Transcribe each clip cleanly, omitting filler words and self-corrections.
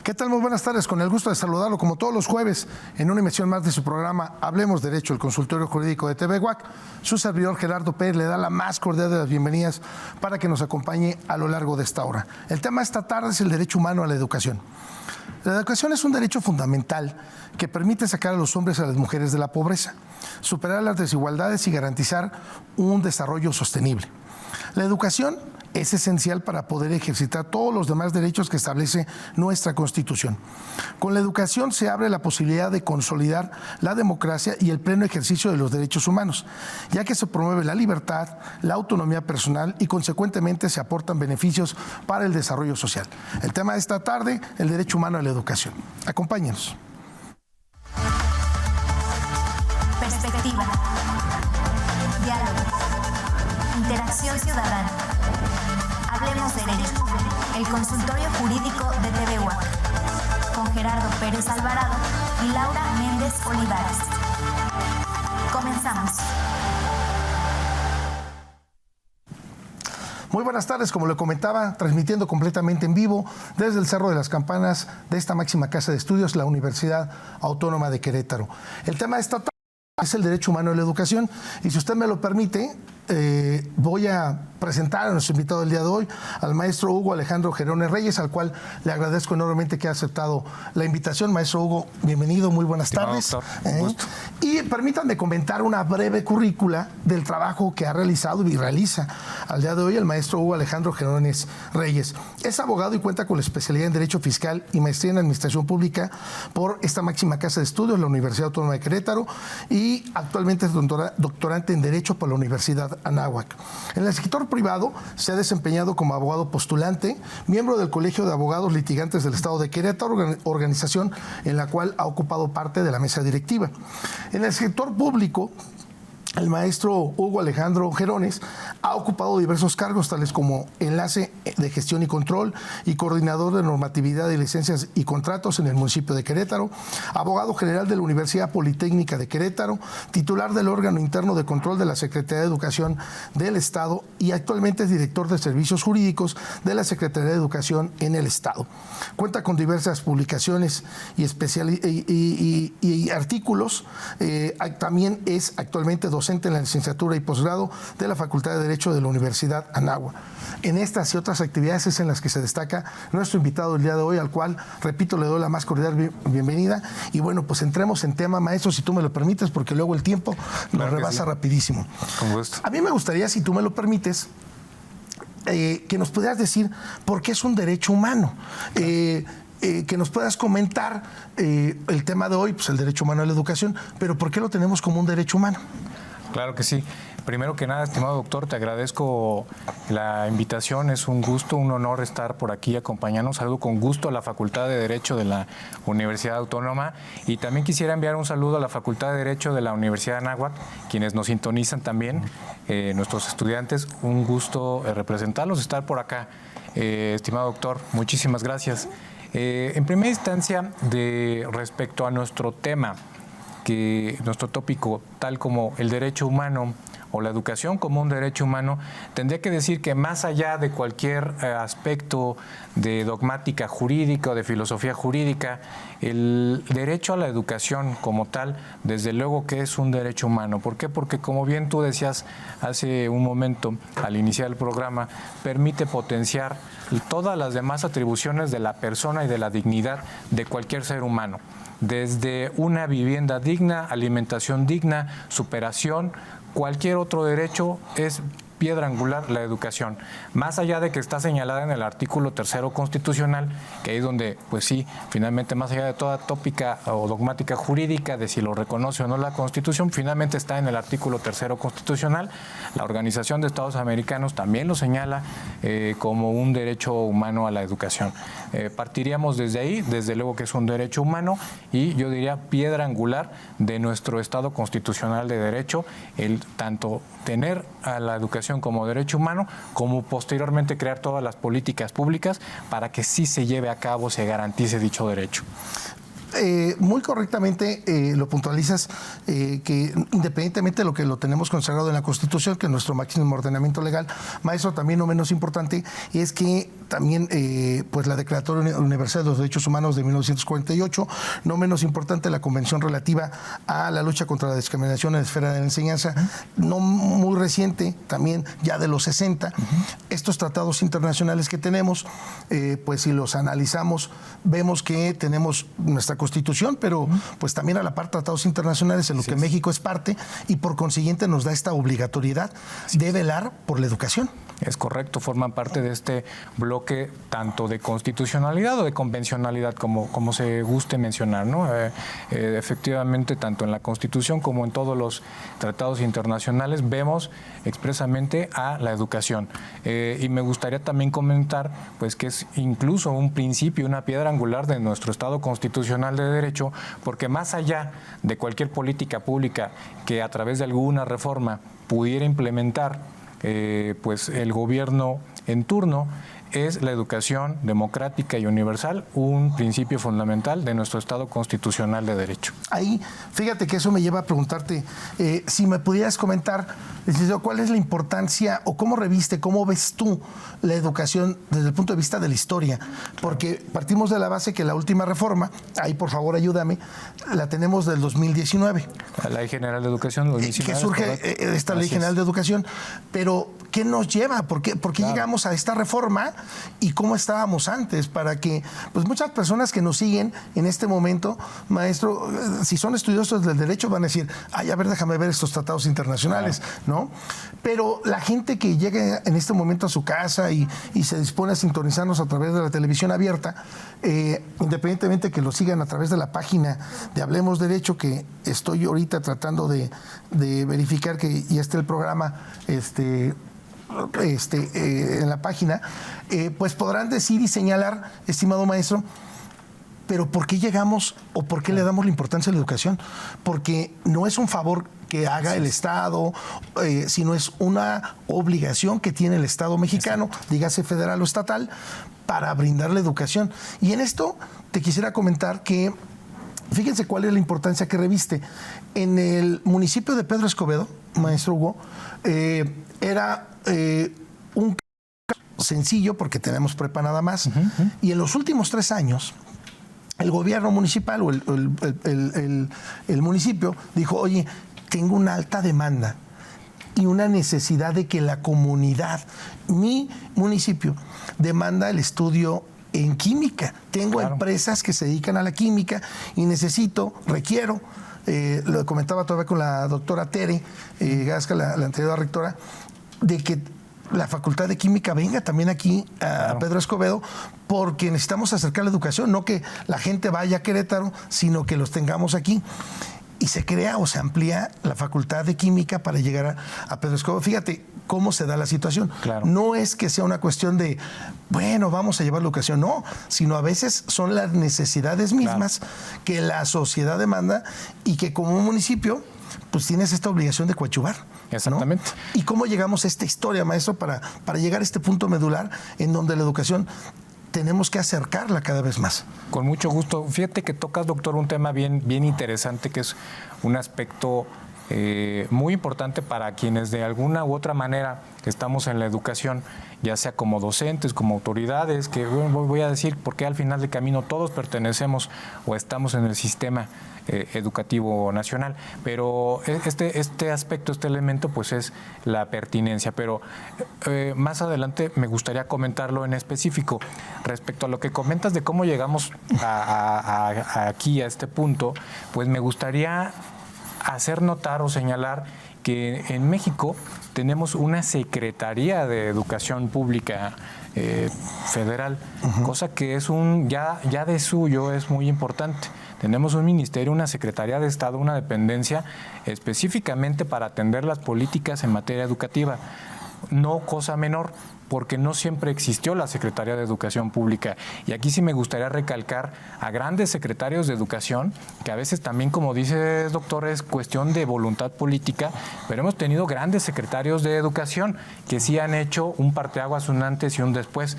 ¿Qué tal? Muy buenas tardes, con el gusto de saludarlo como todos los jueves en una emisión más de su programa Hablemos Derecho, el consultorio jurídico de TV UAC. Su servidor Gerardo Pérez le da la más cordial de las bienvenidas para que nos acompañe a lo largo de esta hora. El tema de esta tarde es el derecho humano a la educación. La educación es un derecho fundamental que permite sacar a los hombres y a las mujeres de la pobreza, superar las desigualdades y garantizar un desarrollo sostenible. La educación es esencial para poder ejercitar todos los demás derechos que establece nuestra Constitución. Con la educación se abre la posibilidad de consolidar la democracia y el pleno ejercicio de los derechos humanos, ya que se promueve la libertad, la autonomía personal y consecuentemente se aportan beneficios para el desarrollo social. El tema de esta tarde, el derecho humano a la educación. Acompáñenos. Perspectiva. Diálogo. Interacción ciudadana. Hablemos Derecho, el consultorio jurídico de TV UAC, con Gerardo Pérez Alvarado y Laura Méndez Olivares. Comenzamos. Muy buenas tardes, como le comentaba, transmitiendo completamente en vivo desde el Cerro de las Campanas de esta máxima casa de estudios, la Universidad Autónoma de Querétaro. El tema de esta tarde es el derecho humano a la educación y si usted me lo permite, voy a presentar a nuestro invitado del día de hoy, al maestro Hugo Alejandro Gerones Reyes, al cual le agradezco enormemente que haya aceptado la invitación. Maestro Hugo, bienvenido, muy buenas tardes. Doctor, un gusto. Y permítanme comentar una breve currícula del trabajo que ha realizado y realiza al día de hoy el maestro Hugo Alejandro Gerones Reyes. Es abogado y cuenta con la especialidad en Derecho Fiscal y maestría en Administración Pública por esta máxima casa de estudios, la Universidad Autónoma de Querétaro, y actualmente es doctorante en Derecho por la Universidad Anáhuac. En el sector privado se ha desempeñado como abogado postulante, miembro del Colegio de Abogados Litigantes del Estado de Querétaro, organización en la cual ha ocupado parte de la mesa directiva. En el sector público, el maestro Hugo Alejandro Gerones ha ocupado diversos cargos, tales como enlace de gestión y control y coordinador de normatividad de licencias y contratos en el municipio de Querétaro, abogado general de la Universidad Politécnica de Querétaro, titular del órgano interno de control de la Secretaría de Educación del Estado y actualmente es director de servicios jurídicos de la Secretaría de Educación en el Estado. Cuenta con diversas publicaciones y artículos. También es actualmente docente en la licenciatura y posgrado de la Facultad de Derecho de la Universidad Anáhuac. En estas y otras actividades es en las que se destaca nuestro invitado el día de hoy, al cual, repito, le doy la más cordial bienvenida. Y bueno, pues entremos en tema, maestro, si tú me lo permites, porque luego el tiempo nos rebasa rapidísimo. Con gusto. A mí me gustaría, si tú me lo permites, que nos pudieras decir por qué es un derecho humano. Que nos puedas comentar el tema de hoy, pues el derecho humano a la educación, pero ¿por qué lo tenemos como un derecho humano? Claro que sí. Primero que nada, estimado doctor, te agradezco la invitación. Es un gusto, un honor estar por aquí acompañándonos. Saludo con gusto a la Facultad de Derecho de la Universidad Autónoma y también quisiera enviar un saludo a la Facultad de Derecho de la Universidad de Anáhuac, quienes nos sintonizan también, nuestros estudiantes. Un gusto representarlos, estar por acá. Estimado doctor, muchísimas gracias. En primera instancia, respecto a nuestro tema, nuestro tópico, tal como el derecho humano o la educación como un derecho humano, tendría que decir que más allá de cualquier aspecto de dogmática jurídica o de filosofía jurídica, el derecho a la educación como tal, desde luego que es un derecho humano. ¿Por qué? Porque como bien tú decías hace un momento al iniciar el programa, permite potenciar todas las demás atribuciones de la persona y de la dignidad de cualquier ser humano. Desde una vivienda digna, alimentación digna, superación, cualquier otro derecho es piedra angular la educación. Más allá de que está señalada en el artículo 3º constitucional, que ahí es donde, pues sí, finalmente más allá de toda tópica o dogmática jurídica de si lo reconoce o no la Constitución, finalmente está en el artículo 3º constitucional. La Organización de Estados Americanos también lo señala como un derecho humano a la educación. Partiríamos desde ahí, desde luego que es un derecho humano y yo diría piedra angular de nuestro Estado constitucional de derecho, el tanto tener a la educación como derecho humano, como posteriormente crear todas las políticas públicas para que sí se lleve a cabo, se garantice dicho derecho. Muy correctamente lo puntualizas, que independientemente de lo que lo tenemos consagrado en la Constitución, que es nuestro máximo ordenamiento legal, maestro, también no menos importante, es que también pues la Declaratoria Universal de los Derechos Humanos de 1948, no menos importante la Convención relativa a la lucha contra la discriminación en la esfera de la enseñanza, no muy reciente, también ya de los 60. Estos tratados internacionales que tenemos, pues si los analizamos, vemos que tenemos nuestra Constitución, pero pues también a la par tratados internacionales en los que México es parte, y por consiguiente nos da esta obligatoriedad de velar por la educación. Es correcto, forman parte de este bloque tanto de constitucionalidad o de convencionalidad, como se guste mencionar, ¿no? Efectivamente, tanto en la Constitución como en todos los tratados internacionales vemos expresamente a la educación. Y me gustaría también comentar pues que es incluso un principio, una piedra angular de nuestro Estado constitucional de derecho, porque más allá de cualquier política pública que a través de alguna reforma pudiera implementar pues el gobierno en turno, es la educación democrática y universal un principio fundamental de nuestro Estado constitucional de derecho. Ahí, fíjate que eso me lleva a preguntarte, si me pudieras comentar, licenciado, ¿cuál es la importancia o cómo reviste, cómo ves tú la educación desde el punto de vista de la historia? Porque partimos de la base que la última reforma, ahí por favor ayúdame, la tenemos del 2019. La Ley General de Educación del 2019. Que surge esta Ley General de Educación, pero ¿qué nos lleva? ¿Por qué llegamos a esta reforma y cómo estábamos antes? Para que pues muchas personas que nos siguen en este momento, maestro, si son estudiosos del derecho van a decir, ay, a ver, déjame ver estos tratados internacionales, ¿no? Pero la gente que llega en este momento a su casa y se dispone a sintonizarnos a través de la televisión abierta, independientemente que lo sigan a través de la página de Hablemos Derecho, que estoy ahorita tratando de verificar que ya esté el programa en la página, pues podrán decir y señalar, estimado maestro, pero ¿por qué llegamos o por qué le damos la importancia a la educación? Porque no es un favor que haga el Estado, sino es una obligación que tiene el Estado mexicano, dígase federal o estatal, para brindar la educación. Y en esto te quisiera comentar que, fíjense cuál es la importancia que reviste. En el municipio de Pedro Escobedo, maestro Hugo, era un sencillo porque tenemos prepa nada más, y en los últimos 3 años el gobierno municipal o el municipio dijo, oye, tengo una alta demanda y una necesidad de que la comunidad, mi municipio, demanda el estudio en química. Tengo empresas que se dedican a la química y requiero, lo comentaba todavía con la doctora Tere Gasca, la anterior rectora, de que la Facultad de Química venga también aquí a Pedro Escobedo, porque necesitamos acercar la educación, no que la gente vaya a Querétaro, sino que los tengamos aquí. Y se crea o se amplía la Facultad de Química para llegar a Pedro Escobedo. Fíjate cómo se da la situación. No es que sea una cuestión de, bueno, vamos a llevar la educación, no, sino a veces son las necesidades mismas que la sociedad demanda y que como un municipio pues tienes esta obligación de coadyuvar. Exactamente. ¿No? ¿Y cómo llegamos a esta historia, maestro, para llegar a este punto medular en donde la educación tenemos que acercarla cada vez más? Con mucho gusto. Fíjate que tocas, doctor, un tema bien interesante, que es un aspecto muy importante para quienes de alguna u otra manera estamos en la educación, ya sea como docentes, como autoridades, que voy a decir porque al final del camino todos pertenecemos o estamos en el sistema educativo nacional, pero este aspecto, este elemento, pues es la pertinencia. Pero más adelante me gustaría comentarlo en específico respecto a lo que comentas de cómo llegamos aquí a este punto. Pues me gustaría hacer notar o señalar que en México tenemos una Secretaría de Educación Pública federal, cosa que es ya de suyo es muy importante. Tenemos un ministerio, una Secretaría de Estado, una dependencia específicamente para atender las políticas en materia educativa. No cosa menor, porque no siempre existió la Secretaría de Educación Pública. Y aquí sí me gustaría recalcar a grandes secretarios de educación, que a veces también, como dice el doctor, es cuestión de voluntad política, pero hemos tenido grandes secretarios de educación que sí han hecho un parteaguas, un antes y un después.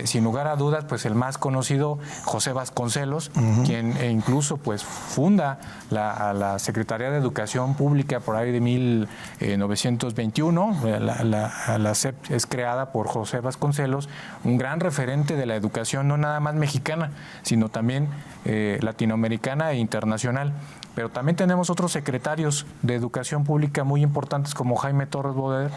Sin lugar a dudas, pues el más conocido, José Vasconcelos, quien incluso pues funda la Secretaría de Educación Pública por ahí de 1921. La SEP es creada por José Vasconcelos, un gran referente de la educación, no nada más mexicana, sino también latinoamericana e internacional. Pero también tenemos otros secretarios de educación pública muy importantes como Jaime Torres Bodet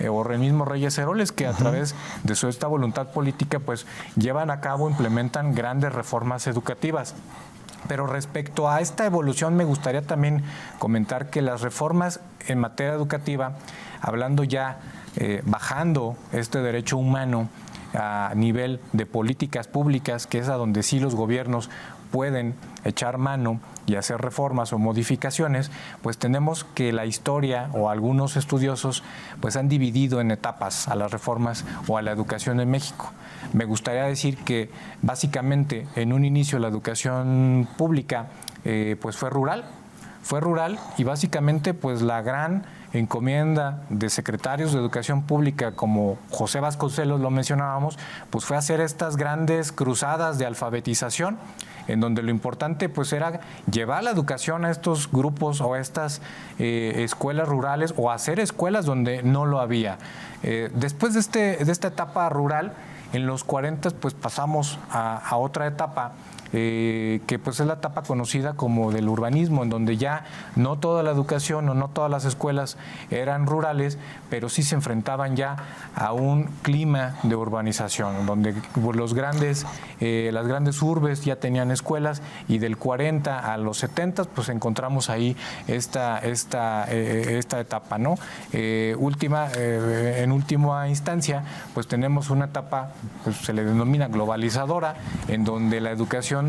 o el mismo Reyes Heroles, que a través de esta voluntad política pues llevan a cabo, implementan grandes reformas educativas. Pero respecto a esta evolución me gustaría también comentar que las reformas en materia educativa, hablando ya, bajando este derecho humano a nivel de políticas públicas, que es a donde sí los gobiernos pueden echar mano y hacer reformas o modificaciones, pues tenemos que la historia o algunos estudiosos pues han dividido en etapas a las reformas o a la educación en México. Me gustaría decir que básicamente en un inicio la educación pública pues fue rural y básicamente pues la gran encomienda de secretarios de educación pública como José Vasconcelos, lo mencionábamos, pues fue hacer estas grandes cruzadas de alfabetización, en donde lo importante pues era llevar la educación a estos grupos o a estas escuelas rurales o hacer escuelas donde no lo había. Después de esta etapa rural, en los 40 pues pasamos a otra etapa que pues es la etapa conocida como del urbanismo, en donde ya no toda la educación o no todas las escuelas eran rurales, pero sí se enfrentaban ya a un clima de urbanización, donde las grandes urbes ya tenían escuelas, y del 40 a los 70 pues encontramos ahí esta etapa, ¿no? En última instancia pues tenemos una etapa, pues se le denomina globalizadora, en donde la educación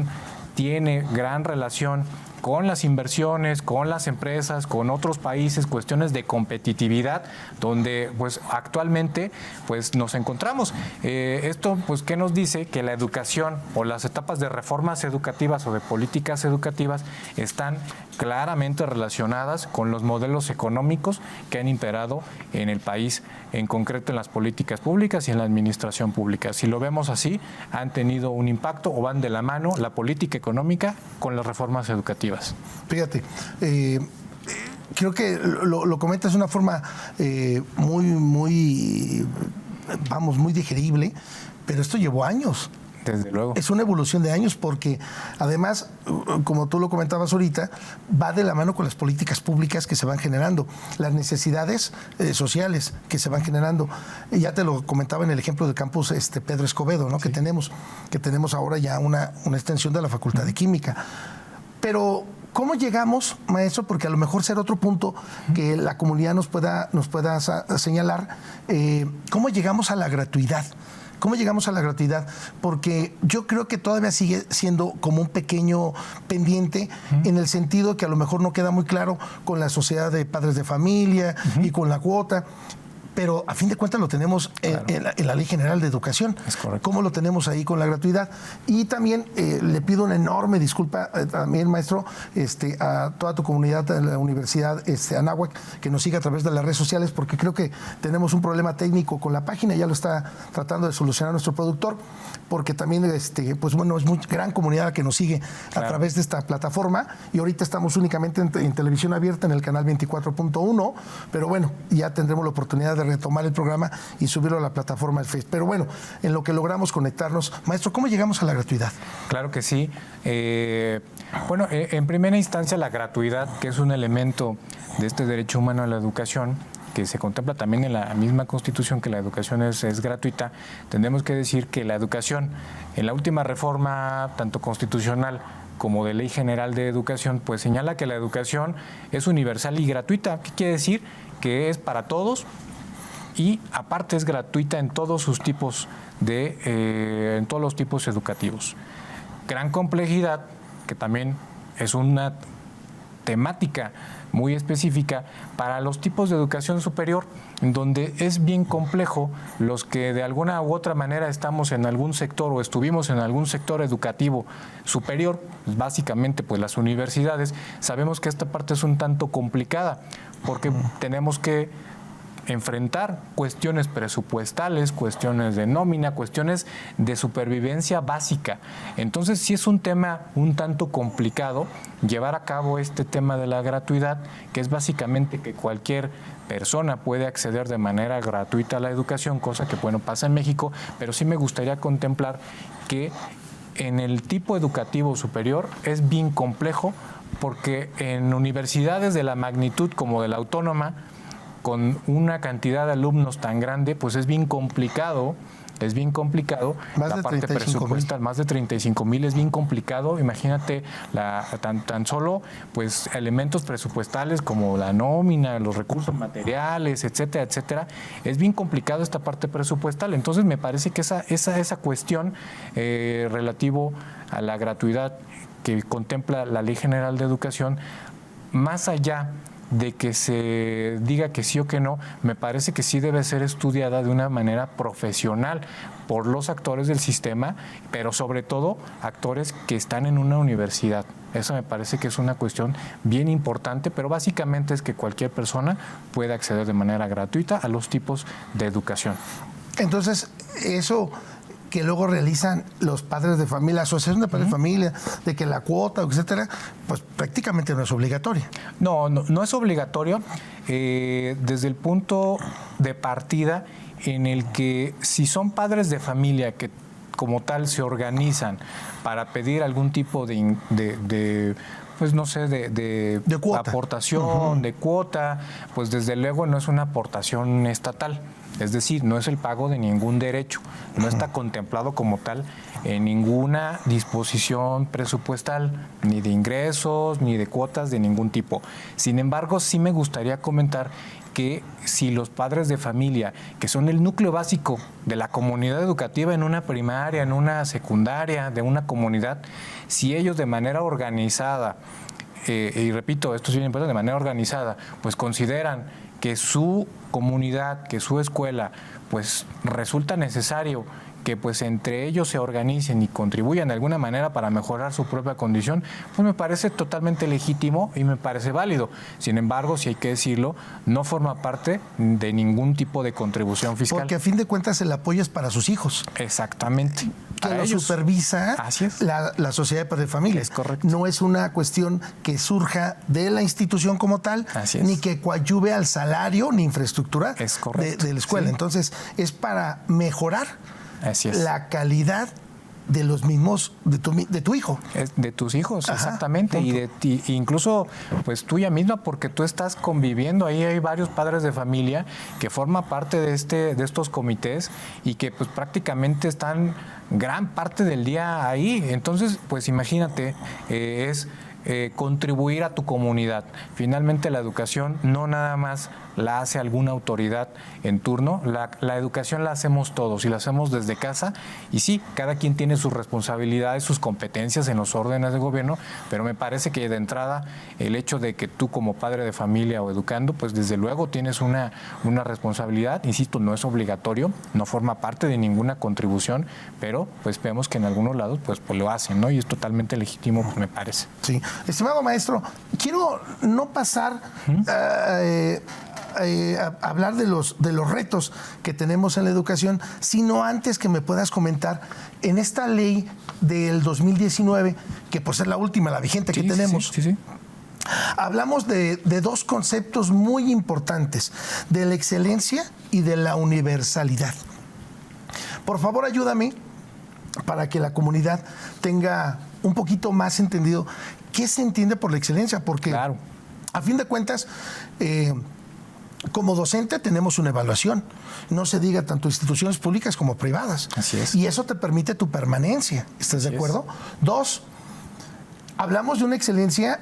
tiene gran relación con las inversiones, con las empresas, con otros países, cuestiones de competitividad, donde pues actualmente pues nos encontramos. Esto pues ¿qué nos dice? Que la educación o las etapas de reformas educativas o de políticas educativas están claramente relacionadas con los modelos económicos que han imperado en el país, en concreto en las políticas públicas y en la administración pública. Si lo vemos así, han tenido un impacto o van de la mano la política económica con las reformas educativas. Fíjate, creo que lo comentas de una forma muy digerible, pero esto llevó años. Desde luego. Es una evolución de años porque además, como tú lo comentabas ahorita, va de la mano con las políticas públicas que se van generando, las necesidades sociales que se van generando. Y ya te lo comentaba en el ejemplo del campus Pedro Escobedo, ¿no? Sí. que tenemos ahora ya una extensión de la Facultad de Química. Pero ¿cómo llegamos, maestro? Porque a lo mejor será otro punto que la comunidad nos pueda señalar. ¿Cómo llegamos a la gratuidad? ¿Cómo llegamos a la gratuidad? Porque yo creo que todavía sigue siendo como un pequeño pendiente, en el sentido que a lo mejor no queda muy claro con la sociedad de padres de familia y con la cuota. Pero a fin de cuentas lo tenemos en la Ley General de Educación. Es correcto. ¿Cómo lo tenemos ahí con la gratuidad? Y también le pido una enorme disculpa también, maestro, a toda tu comunidad de la Universidad Anáhuac, que nos sigue a través de las redes sociales, porque creo que tenemos un problema técnico con la página, ya lo está tratando de solucionar nuestro productor, porque también pues bueno, es muy gran comunidad la que nos sigue a través de esta plataforma, y ahorita estamos únicamente en televisión abierta en el canal 24.1, pero bueno, ya tendremos la oportunidad de retomar el programa y subirlo a la plataforma del Face. Pero bueno, en lo que logramos conectarnos, maestro, ¿cómo llegamos a la gratuidad? Claro que sí. Bueno, en primera instancia la gratuidad, que es un elemento de este derecho humano a la educación, que se contempla también en la misma Constitución, que la educación es gratuita, tendremos que decir que la educación, en la última reforma, tanto constitucional como de Ley General de Educación, pues señala que la educación es universal y gratuita. ¿Qué quiere decir? Que es para todos y aparte es gratuita en todos sus tipos en todos los tipos educativos. Gran complejidad, que también es una temática muy específica para los tipos de educación superior, en donde es bien complejo los que de alguna u otra manera estamos en algún sector o estuvimos en algún sector educativo superior, básicamente pues las universidades. Sabemos que esta parte es un tanto complicada porque tenemos que enfrentar cuestiones presupuestales, cuestiones de nómina, cuestiones de supervivencia básica. Entonces sí es un tema un tanto complicado llevar a cabo este tema de la gratuidad, que es básicamente que cualquier persona puede acceder de manera gratuita a la educación, cosa que, bueno, pasa en México, pero sí me gustaría contemplar que en el tipo educativo superior es bien complejo, porque en universidades de la magnitud como de la Autónoma, con una cantidad de alumnos tan grande, pues es bien complicado Más la de parte 35,000. presupuestal, más de 35,000 es bien complicado. Imagínate tan solo pues elementos presupuestales como la nómina, los recursos materiales, etcétera, etcétera. Es bien complicado esta parte presupuestal. Entonces me parece que esa cuestión relativo a la gratuidad que contempla la Ley General de Educación, más allá de que se diga que sí o que no, me parece que sí debe ser estudiada de una manera profesional por los actores del sistema, pero sobre todo actores que están en una universidad. Eso me parece que es una cuestión bien importante, pero básicamente es que cualquier persona pueda acceder de manera gratuita a los tipos de educación. Entonces, eso que luego realizan los padres de familia, la asociación de padres de familia, de que la cuota, etcétera, pues prácticamente no es obligatoria. No es obligatorio desde el punto de partida en el que si son padres de familia que como tal se organizan para pedir algún tipo de pues no sé, de cuota. Aportación, de cuota, pues desde luego no es una aportación estatal. Es decir, no es el pago de ningún derecho, no está contemplado como tal en ninguna disposición presupuestal, ni de ingresos, ni de cuotas de ningún tipo. Sin embargo, sí me gustaría comentar que si los padres de familia, que son el núcleo básico de la comunidad educativa en una primaria, en una secundaria, de una comunidad, si ellos de manera organizada, y repito, esto es bien importante, de manera organizada, pues consideran que su comunidad, que su escuela, pues resulta necesario que pues entre ellos se organicen y contribuyan de alguna manera para mejorar su propia condición, pues me parece totalmente legítimo y me parece válido. Sin embargo, si hay que decirlo, no forma parte de ningún tipo de contribución fiscal. Porque a fin de cuentas el apoyo es para sus hijos. Exactamente. Que lo supervisa la sociedad de padres de familia. Es correcto. No es una cuestión que surja de la institución como tal, ni que coadyuve al salario ni infraestructura de la escuela. Sí. Entonces, es para mejorar Así es. la calidad de los mismos, de tu hijo. De tus hijos, Ajá, exactamente. punto. Y de ti, incluso pues tuya misma, porque tú estás conviviendo. Ahí hay varios padres de familia que forman parte de estos comités y que pues prácticamente están gran parte del día ahí. Entonces, pues imagínate, es contribuir a tu comunidad. Finalmente la educación no nada más la hace alguna autoridad en turno, la educación la hacemos todos y la hacemos desde casa, y sí, cada quien tiene sus responsabilidades, sus competencias en los órdenes de gobierno, pero me parece que de entrada el hecho de que tú como padre de familia o educando, pues desde luego tienes una responsabilidad, insisto, no es obligatorio, no forma parte de ninguna contribución, pero pues vemos que en algunos lados pues lo hacen, ¿no? Y es totalmente legítimo, pues, me parece. Sí. Estimado maestro, quiero no pasar a hablar de los retos que tenemos en la educación, sino antes que me puedas comentar en esta ley del 2019, que por ser la última, la vigente que tenemos. Sí. Hablamos de dos conceptos muy importantes, de la excelencia y de la universalidad. Por favor, ayúdame para que la comunidad tenga un poquito más entendido qué se entiende por la excelencia, porque claro, a fin de cuentas, como docente tenemos una evaluación, no se diga tanto instituciones públicas como privadas. Así es. Y eso te permite tu permanencia. ¿Estás de acuerdo? Dos, hablamos de una excelencia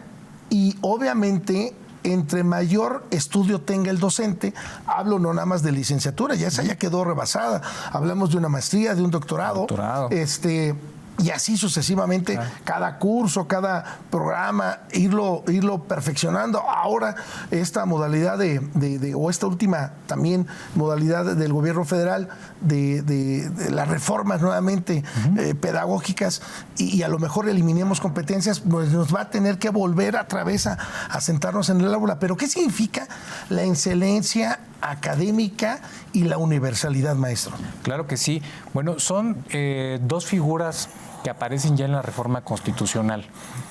y obviamente entre mayor estudio tenga el docente, hablo no nada más de licenciatura, ya esa ya quedó rebasada, hablamos de una maestría, de un doctorado. Y así sucesivamente, cada curso, cada programa, irlo perfeccionando. Ahora, esta modalidad o esta última también modalidad del gobierno federal de las reformas nuevamente pedagógicas, y a lo mejor eliminemos competencias, pues nos va a tener que volver otra vez a sentarnos en el aula. Pero ¿qué significa la excelencia académica y la universalidad, maestro? Claro que sí. Bueno, son dos figuras que aparecen ya en la reforma constitucional,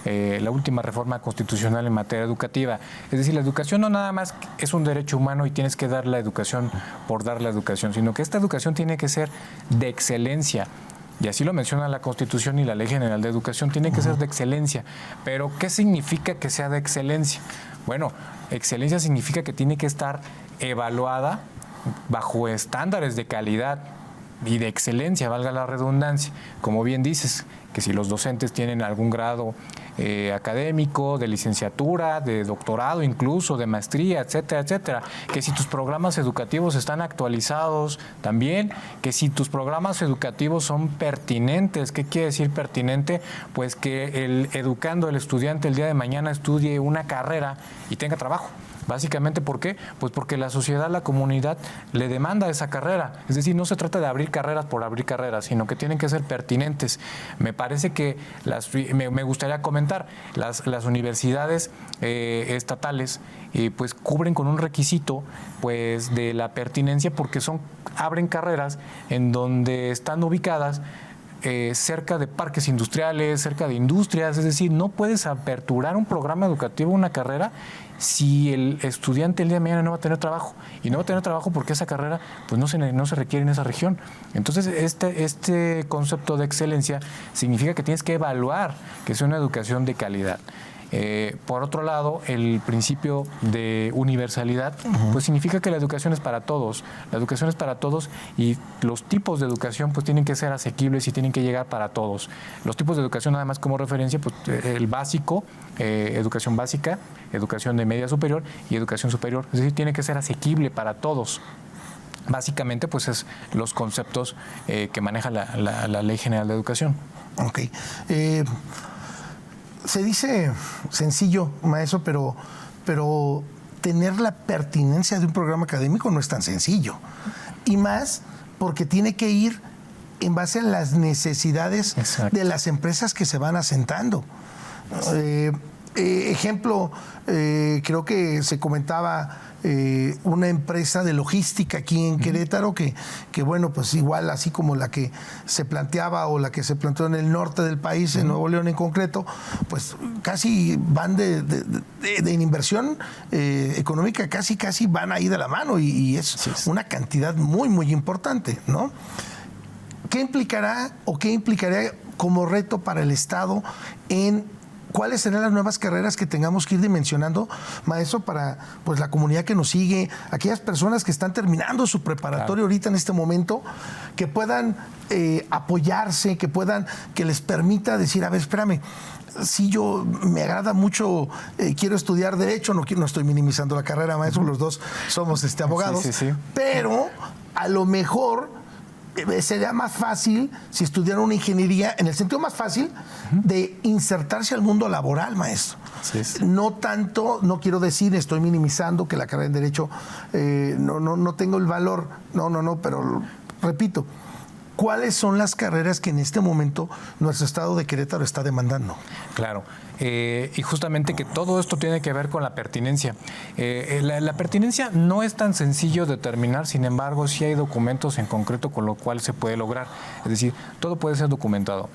la última reforma constitucional en materia educativa. Es decir, la educación no nada más es un derecho humano y tienes que dar la educación por dar la educación, sino que esta educación tiene que ser de excelencia. Y así lo menciona la Constitución y la Ley General de Educación, tiene que ser de excelencia. Pero, ¿qué significa que sea de excelencia? Bueno, excelencia significa que tiene que estar evaluada bajo estándares de calidad y de excelencia, valga la redundancia. Como bien dices, que si los docentes tienen algún grado académico, de licenciatura, de doctorado incluso, de maestría, etcétera, etcétera. Que si tus programas educativos están actualizados también, que si tus programas educativos son pertinentes. ¿Qué quiere decir pertinente? Pues que el educando, el estudiante el día de mañana estudie una carrera y tenga trabajo. Básicamente, ¿por qué? Pues porque la sociedad, la comunidad le demanda esa carrera. Es decir, no se trata de abrir carreras por abrir carreras, sino que tienen que ser pertinentes. Me parece que me gustaría comentar, las universidades estatales pues cubren con un requisito pues de la pertinencia porque abren carreras en donde están ubicadas cerca de parques industriales, cerca de industrias. Es decir, no puedes aperturar un programa educativo, una carrera, si el estudiante el día de mañana no va a tener trabajo. Y no va a tener trabajo porque esa carrera pues no se requiere en esa región. Entonces, este concepto de excelencia significa que tienes que evaluar que sea una educación de calidad. Por otro lado, el principio de universalidad, pues significa que la educación es para todos. La educación es para todos y los tipos de educación pues tienen que ser asequibles y tienen que llegar para todos. Los tipos de educación, nada más como referencia, pues el básico, educación básica, educación de media superior y educación superior. Es decir, tiene que ser asequible para todos. Básicamente, pues es los conceptos que maneja la Ley General de Educación. Ok. Se dice sencillo, maestro, pero tener la pertinencia de un programa académico no es tan sencillo. Y más porque tiene que ir en base a las necesidades de las empresas que se van asentando. Ejemplo, creo que se comentaba una empresa de logística aquí en Querétaro que bueno, pues igual así como la que se planteaba o la que se planteó en el norte del país, en Nuevo León en concreto, pues casi van de inversión económica, casi van ahí de la mano y es una cantidad muy, muy importante, ¿no? ¿Qué implicará o qué implicaría como reto para el Estado en cuáles serán las nuevas carreras que tengamos que ir dimensionando, maestro, para pues la comunidad que nos sigue, aquellas personas que están terminando su preparatoria ahorita en este momento, que puedan apoyarse, que les permita decir, a ver, espérame, si yo me agrada mucho, quiero estudiar Derecho, no estoy minimizando la carrera, maestro, los dos somos abogados, pero a lo mejor sería más fácil si estudiara una ingeniería, en el sentido más fácil de insertarse al mundo laboral, maestro. No tanto, no quiero decir, estoy minimizando que la carrera en Derecho no tengo el valor, no, pero repito, ¿cuáles son las carreras que en este momento nuestro estado de Querétaro está demandando? Claro, y justamente que todo esto tiene que ver con la pertinencia. La pertinencia no es tan sencillo determinar, sin embargo, sí hay documentos en concreto con lo cual se puede lograr. Es decir, todo puede ser documentado.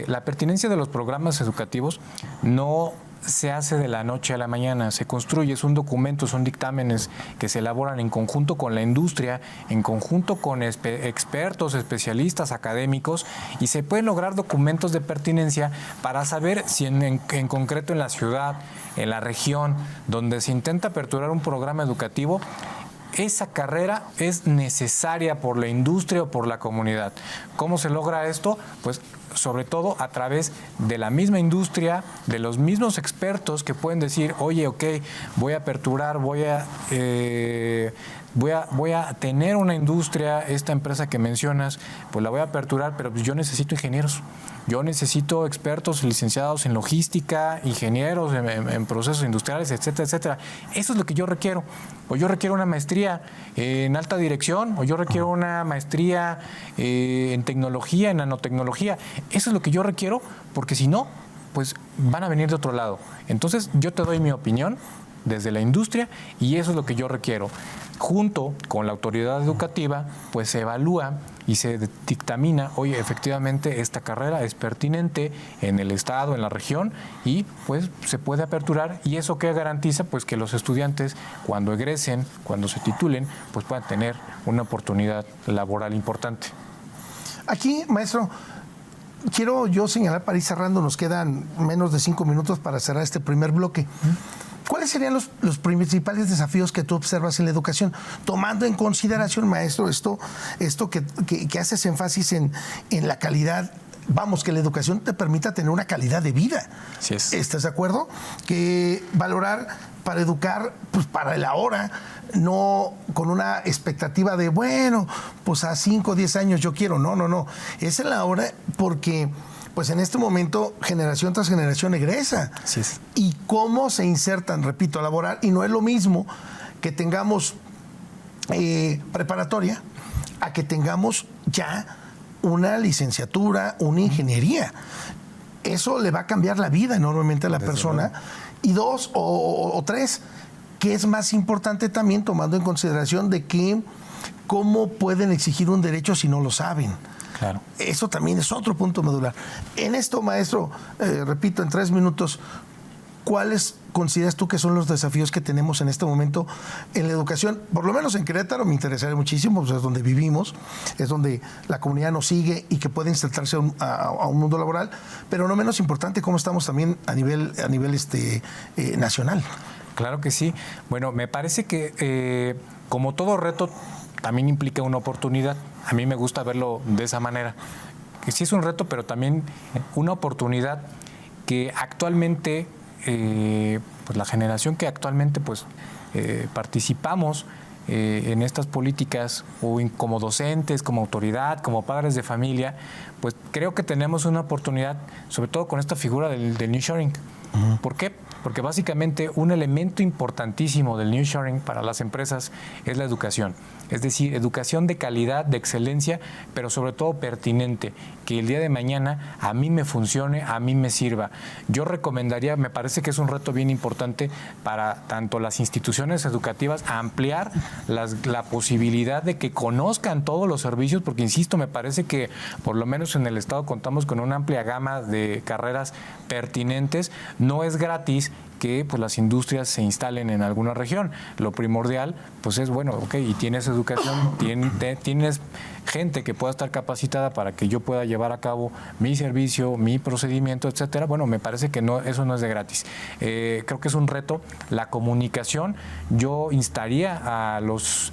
La pertinencia de los programas educativos no se hace de la noche a la mañana, se construye, es un documento, son dictámenes que se elaboran en conjunto con la industria, en conjunto con expertos, especialistas, académicos, y se pueden lograr documentos de pertinencia para saber si en concreto en la ciudad, en la región, donde se intenta aperturar un programa educativo, esa carrera es necesaria por la industria o por la comunidad. ¿Cómo se logra esto? Pues sobre todo a través de la misma industria, de los mismos expertos que pueden decir, oye, ok, voy a aperturar, voy a tener una industria, esta empresa que mencionas, pues la voy a aperturar, pero yo necesito ingenieros. Yo necesito expertos licenciados en logística, ingenieros en procesos industriales, etcétera, etcétera. Eso es lo que yo requiero. O yo requiero una maestría en alta dirección, o yo requiero una maestría en tecnología, en nanotecnología. Eso es lo que yo requiero, porque si no, pues van a venir de otro lado. Entonces, yo te doy mi opinión. desde la industria, y eso es lo que yo requiero. Junto con la autoridad educativa, pues se evalúa y se dictamina, oye, efectivamente esta carrera es pertinente en el estado, en la región, y pues se puede aperturar, y eso que garantiza pues que los estudiantes cuando egresen, cuando se titulen, pues puedan tener una oportunidad laboral importante. Aquí, maestro, quiero yo señalar para ir cerrando, nos quedan menos de 5 minutos para cerrar este primer bloque. ¿Cuáles serían los principales desafíos que tú observas en la educación? Tomando en consideración, maestro, esto que haces énfasis en la calidad. Vamos, que la educación te permita tener una calidad de vida. Así es. ¿Estás de acuerdo? Que valorar para educar, pues para el ahora, no con una expectativa de, bueno, pues a 5 o 10 años yo quiero. No. Es el ahora porque, pues en este momento, generación tras generación egresa. Así es. Y cómo se insertan, repito, a laborar. Y no es lo mismo que tengamos preparatoria a que tengamos ya una licenciatura, una ingeniería. Eso le va a cambiar la vida enormemente a la persona. Y 2 o 3, que es más importante también tomando en consideración de que cómo pueden exigir un derecho si no lo saben. Claro. Eso también es otro punto medular. En esto, maestro, repito, en 3 minutos, ¿cuáles consideras tú que son los desafíos que tenemos en este momento en la educación? Por lo menos en Querétaro me interesaría muchísimo, pues es donde vivimos, es donde la comunidad nos sigue y que puede insertarse a un mundo laboral, pero no menos importante, cómo estamos también a nivel nacional. Claro que sí. Bueno, me parece que como todo reto también implica una oportunidad. A mí me gusta verlo de esa manera. Que sí es un reto, pero también una oportunidad que actualmente, pues la generación que actualmente pues participamos en estas políticas, o como docentes, como autoridad, como padres de familia, pues creo que tenemos una oportunidad, sobre todo con esta figura del nearshoring. Uh-huh. ¿Por qué? Porque básicamente un elemento importantísimo del nearshoring para las empresas es la educación. Es decir, educación de calidad, de excelencia, pero sobre todo pertinente, que el día de mañana a mí me funcione, a mí me sirva. Yo recomendaría, me parece que es un reto bien importante para tanto las instituciones educativas, ampliar la posibilidad de que conozcan todos los servicios, porque insisto, me parece que por lo menos en el estado contamos con una amplia gama de carreras pertinentes. No es gratis que pues las industrias se instalen en alguna región. Lo primordial pues es, bueno, ok, y tienes educación, tienes gente que pueda estar capacitada para que yo pueda llevar a cabo mi servicio, mi procedimiento, etcétera. Bueno, me parece que no, eso no es de gratis. Creo que es un reto. La comunicación, yo instaría a los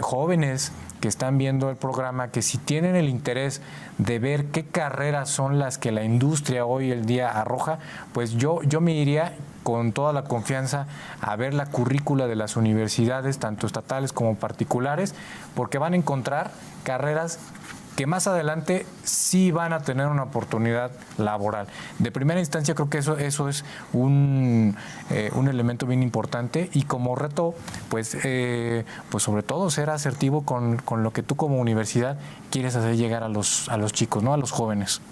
jóvenes que están viendo el programa, que si tienen el interés de ver qué carreras son las que la industria hoy el día arroja, pues yo me iría con toda la confianza a ver la currícula de las universidades, tanto estatales como particulares, porque van a encontrar carreras que más adelante sí van a tener una oportunidad laboral. De primera instancia creo que eso es un elemento bien importante, y como reto, pues sobre todo ser asertivo con lo que tú como universidad quieres hacer llegar a los chicos, ¿no? A los jóvenes.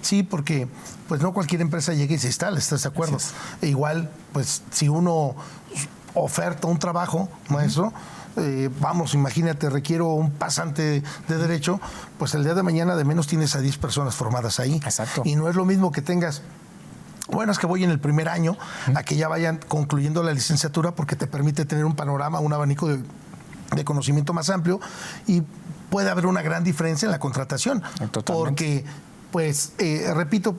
Sí, porque pues no cualquier empresa llega y se instala, ¿estás de acuerdo? E igual, pues si uno oferta un trabajo, maestro, vamos, imagínate, requiero un pasante de derecho, pues el día de mañana de menos tienes a 10 personas formadas ahí. Exacto. Y no es lo mismo que tengas, bueno, es que voy en el primer año, a que ya vayan concluyendo la licenciatura, porque te permite tener un panorama, un abanico de conocimiento más amplio, y puede haber una gran diferencia en la contratación. Totalmente. Porque, pues, repito,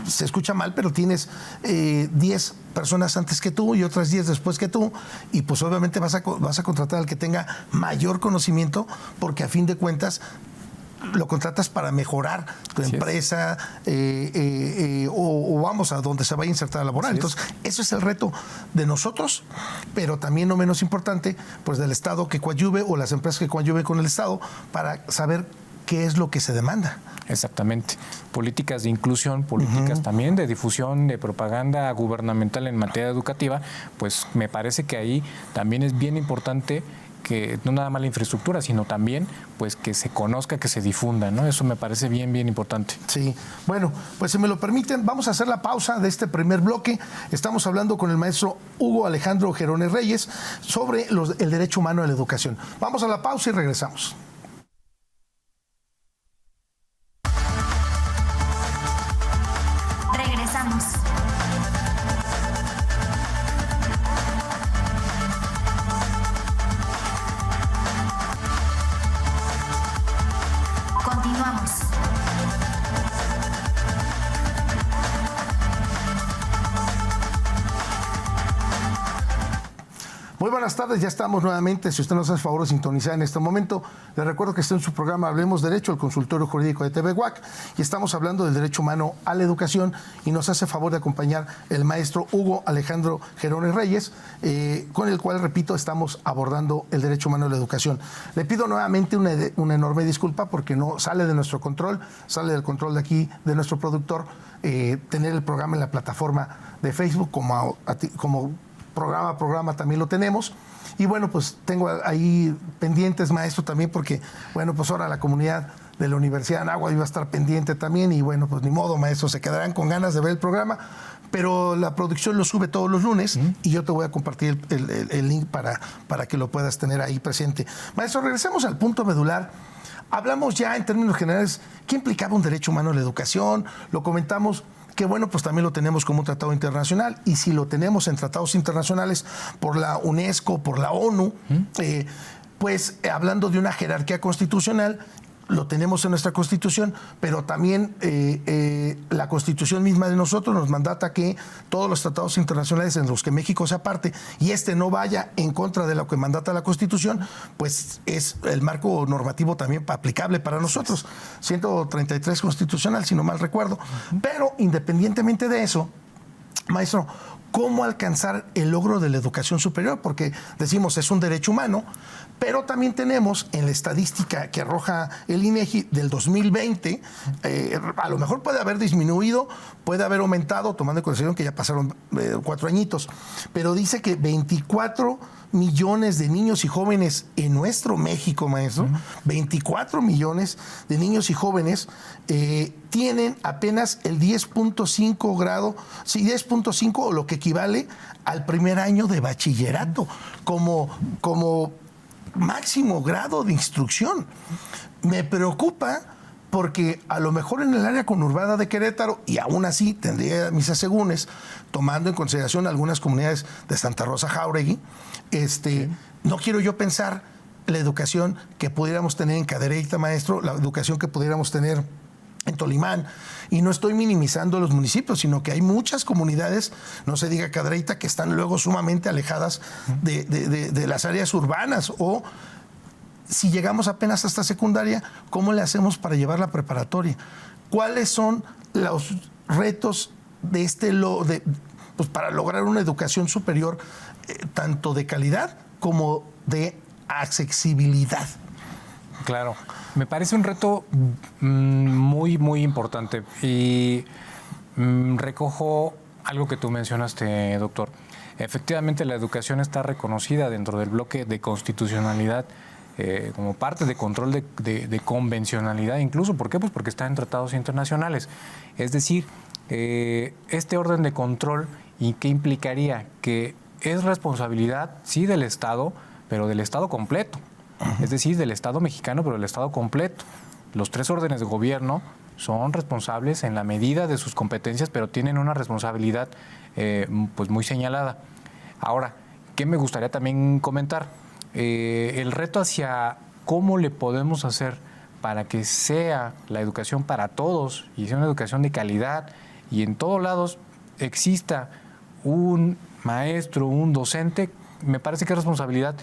se escucha mal, pero tienes 10 personas antes que tú y otras 10 después que tú, y pues obviamente vas a contratar al que tenga mayor conocimiento, porque a fin de cuentas lo contratas para mejorar tu empresa o vamos a donde se vaya a insertar a laborar. Entonces, eso es el reto de nosotros, pero también no menos importante, pues del Estado que coadyuve, o las empresas que coadyuven con el Estado, para saber qué es lo que se demanda. Exactamente. Políticas de inclusión, políticas también de difusión, de propaganda gubernamental en materia educativa, pues me parece que ahí también es bien importante que no nada más la infraestructura, sino también pues que se conozca, que se difunda, ¿no? Eso me parece bien importante. Sí, bueno, pues si me lo permiten, vamos a hacer la pausa de este primer bloque. Estamos hablando con el maestro Hugo Alejandro Gerones Reyes sobre el derecho humano a la educación. Vamos a la pausa y regresamos. Regresamos. Continuamos. Muy buenas tardes, ya estamos nuevamente. Si usted nos hace favor de sintonizar en este momento, le recuerdo que está en su programa Hablemos Derecho, el consultorio jurídico de TV UAC, y estamos hablando del derecho humano a la educación, y nos hace favor de acompañar el maestro Hugo Alejandro Gerones Reyes, con el cual, repito, estamos abordando el derecho humano a la educación. Le pido nuevamente una enorme disculpa porque no sale de nuestro control, sale del control de aquí, de nuestro productor, tener el programa en la plataforma de Facebook como programa a programa también lo tenemos. Y bueno, pues tengo ahí pendientes, maestro, también porque, bueno, pues ahora la comunidad de la Universidad de Anáhuac iba a estar pendiente también y bueno, pues ni modo, maestro, se quedarán con ganas de ver el programa, pero la producción lo sube todos los lunes y yo te voy a compartir el link para que lo puedas tener ahí presente. Maestro, regresemos al punto medular. Hablamos ya en términos generales qué implicaba un derecho humano a la educación, lo comentamos que bueno, pues también lo tenemos como un tratado internacional, y si lo tenemos en tratados internacionales por la UNESCO, por la ONU, pues hablando de una jerarquía constitucional, lo tenemos en nuestra Constitución, pero también la Constitución misma de nosotros nos mandata que todos los tratados internacionales en los que México sea parte y no vaya en contra de lo que mandata la Constitución, pues es el marco normativo también aplicable para nosotros. 133 constitucional, si no mal recuerdo. Pero independientemente de eso, maestro, ¿cómo alcanzar el logro de la educación superior? Porque decimos, es un derecho humano, pero también tenemos en la estadística que arroja el INEGI del 2020, a lo mejor puede haber disminuido, puede haber aumentado, tomando en consideración que ya pasaron 4 añitos, pero dice que 24 millones de niños y jóvenes en nuestro México, maestro, 24 millones de niños y jóvenes tienen apenas el 10.5 grado, sí, 10.5 o lo que equivale al primer año de bachillerato, como máximo grado de instrucción. Me preocupa porque a lo mejor en el área conurbada de Querétaro, y aún así tendría mis asegúnes, tomando en consideración algunas comunidades de Santa Rosa Jáuregui, no quiero yo pensar la educación que pudiéramos tener en Cadereyta, maestro, la educación que pudiéramos tener en Tolimán, y no estoy minimizando los municipios, sino que hay muchas comunidades, no se diga Cadereyta, que están luego sumamente alejadas de las áreas urbanas, o si llegamos apenas hasta secundaria, ¿cómo le hacemos para llevar la preparatoria? ¿Cuáles son los retos de pues para lograr una educación superior, tanto de calidad como de accesibilidad? Claro, me parece un reto muy importante, y recojo algo que tú mencionaste, doctor. Efectivamente, la educación está reconocida dentro del bloque de constitucionalidad como parte de control de convencionalidad incluso. ¿Por qué? Pues porque está en tratados internacionales. Es decir, este orden de control, ¿y qué implicaría? Que es responsabilidad, sí, del Estado, pero del Estado completo. Es decir, del Estado mexicano, pero del Estado completo. Los 3 órdenes de gobierno son responsables en la medida de sus competencias, pero tienen una responsabilidad pues muy señalada. Ahora, ¿qué me gustaría también comentar? El reto hacia cómo le podemos hacer para que sea la educación para todos y sea una educación de calidad, y en todos lados exista un maestro, un docente. Me parece que es responsabilidad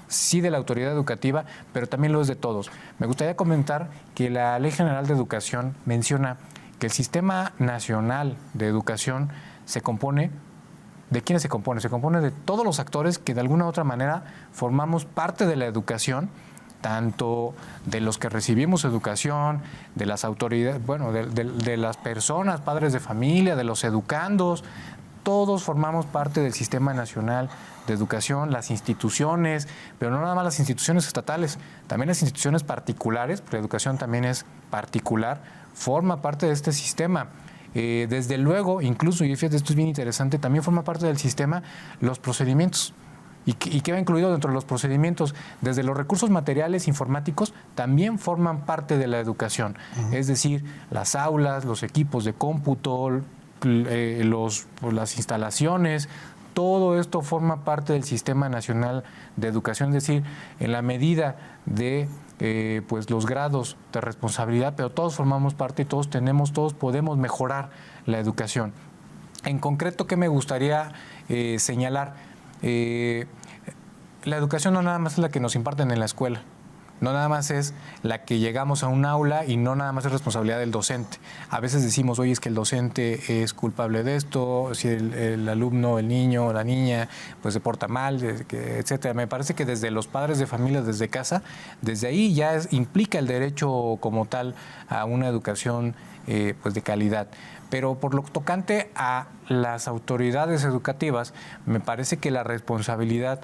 sí de la autoridad educativa, pero también lo es de todos. Me gustaría comentar que la Ley General de Educación menciona que el Sistema Nacional de Educación se compone. ¿De quiénes se compone? Se compone de todos los actores que de alguna u otra manera formamos parte de la educación, tanto de los que recibimos educación, de las autoridades, bueno, de las personas, padres de familia, de los educandos. todos formamos parte del Sistema Nacional de Educación, las instituciones, pero no nada más las instituciones estatales, también las instituciones particulares, porque la educación también es particular, forma parte de este sistema. Desde luego, incluso, y fíjate, esto es bien interesante, también forma parte del sistema los procedimientos. ¿Y qué va incluido dentro de los procedimientos? Desde los recursos materiales informáticos también forman parte de la educación. Es decir, las aulas, los equipos de cómputo, las instalaciones, todo esto forma parte del Sistema Nacional de Educación. Es decir, en la medida de pues los grados de responsabilidad, pero todos formamos parte y todos podemos mejorar la educación. En concreto, ¿qué me gustaría señalar? La educación no nada más es la que nos imparten en la escuela, no nada más es la que llegamos a un aula y no nada más es responsabilidad del docente. A veces decimos, oye, es que el docente es culpable de esto, si el alumno, el niño o la niña pues se porta mal, etcétera. Me parece que desde los padres de familia, desde casa, desde ahí ya implica el derecho como tal a una educación pues de calidad. Pero por lo tocante a las autoridades educativas, me parece que la responsabilidad,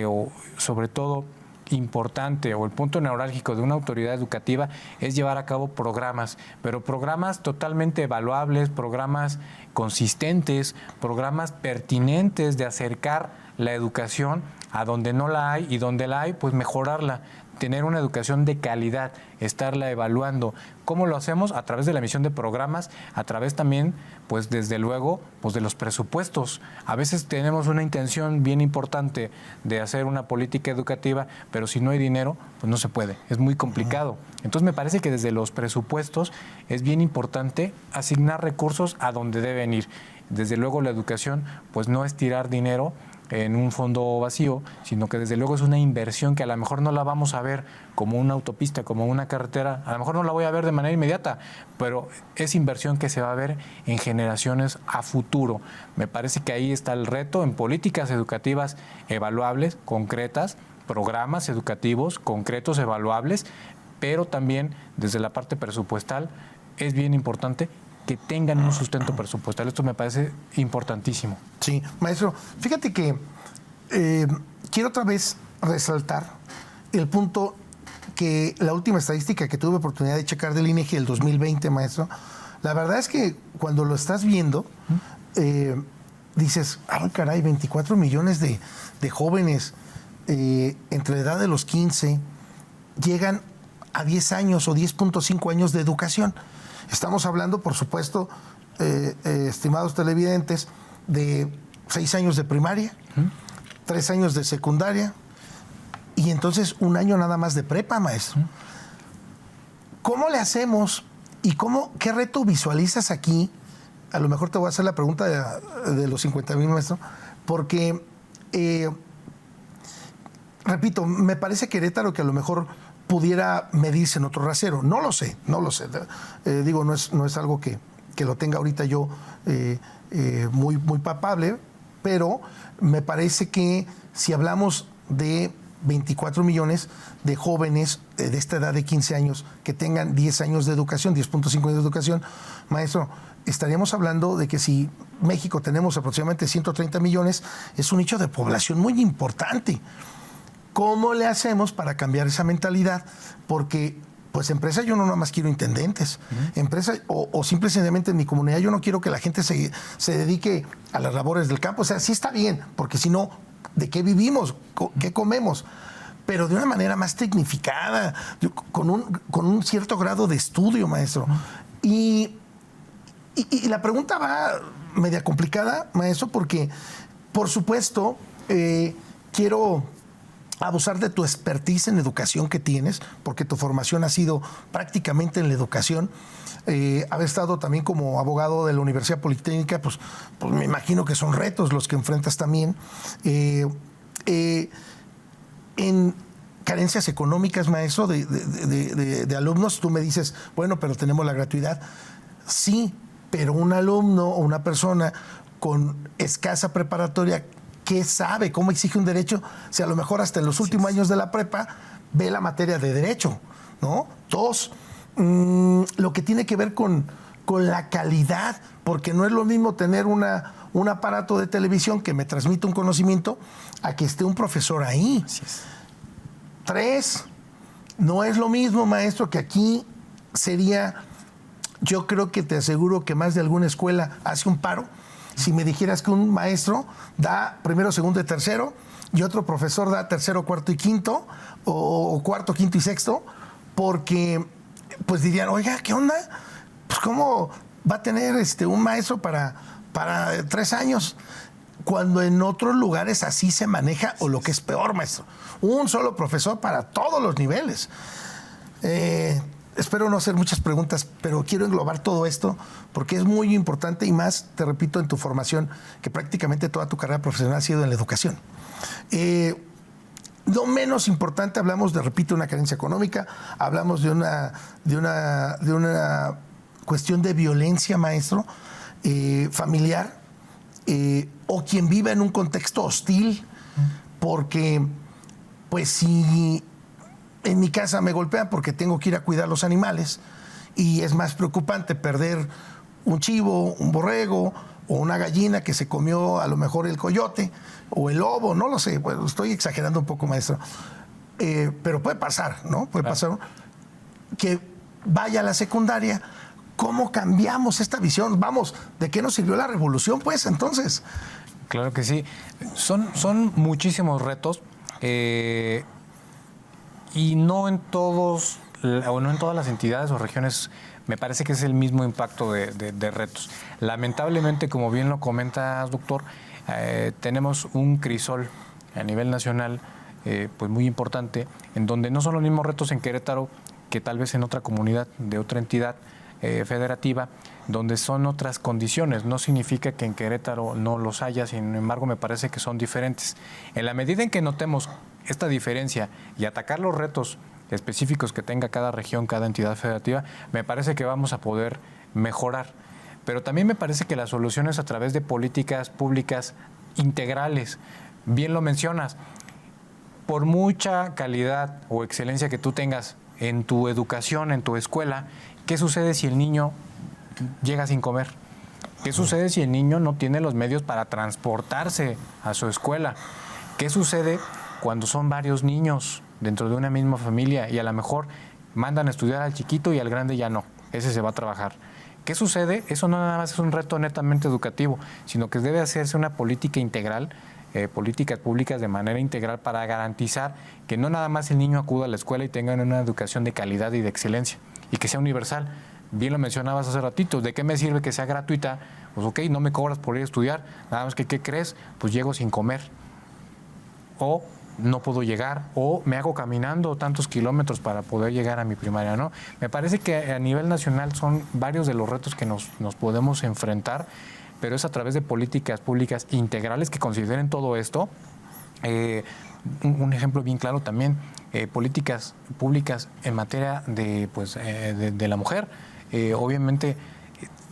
o sobre todo importante, o el punto neurálgico de una autoridad educativa es llevar a cabo programas, pero programas totalmente evaluables, programas consistentes, programas pertinentes de acercar la educación a donde no la hay y donde la hay, pues mejorarla. Tener una educación de calidad, estarla evaluando. ¿Cómo lo hacemos? A través de la emisión de programas, a través también, pues desde luego, pues de los presupuestos. A veces tenemos una intención bien importante de hacer una política educativa, pero si no hay dinero, pues no se puede, es muy complicado. Entonces me parece que desde los presupuestos es bien importante asignar recursos a donde deben ir. Desde luego la educación, pues no es tirar dinero en un fondo vacío, sino que desde luego es una inversión que a lo mejor no la vamos a ver como una autopista, como una carretera, a lo mejor no la voy a ver de manera inmediata, pero es inversión que se va a ver en generaciones a futuro. Me parece que ahí está el reto en políticas educativas evaluables, concretas, programas educativos concretos, evaluables, pero también desde la parte presupuestal es bien importante que tengan un sustento presupuestal. Esto me parece importantísimo. Sí, maestro, fíjate que quiero otra vez resaltar el punto que la última estadística que tuve oportunidad de checar del INEGI del 2020, maestro, la verdad es que cuando lo estás viendo, dices, ay caray, 24 millones de jóvenes entre la edad de los 15 llegan a 10 años o 10.5 años de educación. Estamos hablando, por supuesto, estimados televidentes, de 6 años de primaria, 3 años de secundaria y entonces 1 año nada más de prepa, maestro. ¿Cómo le hacemos y qué reto visualizas aquí? A lo mejor te voy a hacer la pregunta de los 50,000, maestro, porque, repito, me parece Querétaro que a lo mejor pudiera medirse en otro rasero. No lo sé. Digo, no es algo que lo tenga ahorita yo muy palpable, pero me parece que si hablamos de 24 millones de jóvenes de esta edad de 15 años que tengan 10 años de educación, 10.5 años de educación, maestro, estaríamos hablando de que si México tenemos aproximadamente 130 millones, es un nicho de población muy importante. ¿Cómo le hacemos para cambiar esa mentalidad? Porque, pues, empresa yo no nada más quiero intendentes. Empresa, o simplemente en mi comunidad yo no quiero que la gente se dedique a las labores del campo. O sea, sí está bien, porque si no, ¿de qué vivimos? ¿Qué comemos? Pero de una manera más tecnificada, con un cierto grado de estudio, maestro. Y la pregunta va media complicada, maestro, porque, por supuesto, quiero abusar de tu expertise en educación que tienes, porque tu formación ha sido prácticamente en la educación. Haber estado también como abogado de la Universidad Politécnica, pues me imagino que son retos los que enfrentas también. En carencias económicas, maestro, de alumnos, tú me dices, bueno, pero tenemos la gratuidad. Sí, pero un alumno o una persona con escasa preparatoria, ¿qué sabe? ¿Cómo exige un derecho? Si a lo mejor hasta en los últimos años de la prepa ve la materia de derecho, ¿no? 2, lo que tiene que ver con la calidad, porque no es lo mismo tener una un aparato de televisión que me transmite un conocimiento a que esté un profesor ahí. Así es. 3, no es lo mismo, maestro, que aquí sería, yo creo que te aseguro que más de alguna escuela hace un paro. Si me dijeras que un maestro da primero, segundo y tercero, y otro profesor da tercero, cuarto y quinto, o cuarto, quinto y sexto, porque pues dirían, oiga, ¿qué onda? Pues ¿cómo va a tener un maestro para 3 años? Cuando en otros lugares así se maneja, o lo que es peor, maestro, un solo profesor para todos los niveles. Espero no hacer muchas preguntas, pero quiero englobar todo esto porque es muy importante, y más, te repito, en tu formación, que prácticamente toda tu carrera profesional ha sido en la educación. No menos importante, hablamos de, repito, una carencia económica, hablamos de una cuestión de violencia, maestro, familiar, o quien vive en un contexto hostil, porque, pues, si en mi casa me golpean porque tengo que ir a cuidar los animales, y es más preocupante perder un chivo, un borrego o una gallina que se comió a lo mejor el coyote o el lobo, no lo sé, bueno, estoy exagerando un poco, maestro, pero puede pasar, ¿no? Puede pasar que vaya a la secundaria. ¿Cómo cambiamos esta visión? Vamos, ¿de qué nos sirvió la revolución, pues, entonces? Claro que sí. Son muchísimos retos, y no en todas las entidades o regiones me parece que es el mismo impacto de retos. Lamentablemente, como bien lo comentas, doctor, tenemos un crisol a nivel nacional pues muy importante, en donde no son los mismos retos en Querétaro que tal vez en otra comunidad de otra entidad federativa, donde son otras condiciones. No significa que en Querétaro no los haya, sin embargo me parece que son diferentes. En la medida en que notemos esta diferencia y atacar los retos específicos que tenga cada región, cada entidad federativa, me parece que vamos a poder mejorar. Pero también me parece que la solución es a través de políticas públicas integrales. Bien lo mencionas, por mucha calidad o excelencia que tú tengas en tu educación, en tu escuela, ¿qué sucede si el niño llega sin comer? ¿Qué sucede si el niño no tiene los medios para transportarse a su escuela? ¿Qué sucede cuando son varios niños dentro de una misma familia y a lo mejor mandan a estudiar al chiquito y al grande ya no? Ese se va a trabajar. ¿Qué sucede? Eso no nada más es un reto netamente educativo, sino que debe hacerse una política integral, políticas públicas de manera integral para garantizar que no nada más el niño acuda a la escuela y tenga una educación de calidad y de excelencia, y que sea universal. Bien lo mencionabas hace ratito, ¿de qué me sirve que sea gratuita? Pues ok, no me cobras por ir a estudiar, nada más que ¿qué crees? Pues llego sin comer, o no puedo llegar, o me hago caminando tantos kilómetros para poder llegar a mi primaria, ¿no? Me parece que a nivel nacional son varios de los retos que nos podemos enfrentar, pero es a través de políticas públicas integrales que consideren todo esto. Un ejemplo bien claro también, políticas públicas en materia de la mujer. Obviamente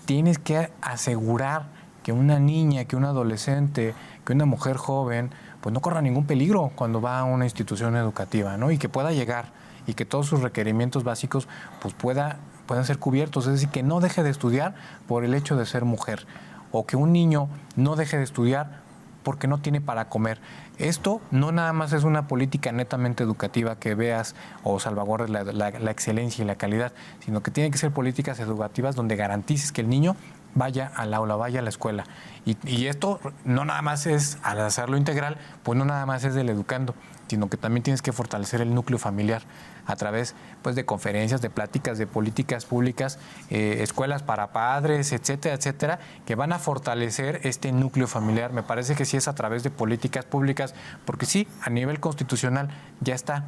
tienes que asegurar que una niña, que un adolescente, que una mujer joven pues no corra ningún peligro cuando va a una institución educativa, ¿no? Y que pueda llegar y que todos sus requerimientos básicos pues puedan ser cubiertos, es decir, que no deje de estudiar por el hecho de ser mujer, o que un niño no deje de estudiar porque no tiene para comer. Esto no nada más es una política netamente educativa que veas o salvaguardes la excelencia y la calidad, sino que tienen que ser políticas educativas donde garantices que el niño vaya al aula, vaya a la escuela. Y esto no nada más es, al hacerlo integral, pues no nada más es del educando, sino que también tienes que fortalecer el núcleo familiar a través pues de conferencias, de pláticas, de políticas públicas, escuelas para padres, etcétera, etcétera, que van a fortalecer este núcleo familiar. Me parece que sí es a través de políticas públicas, porque sí, a nivel constitucional ya está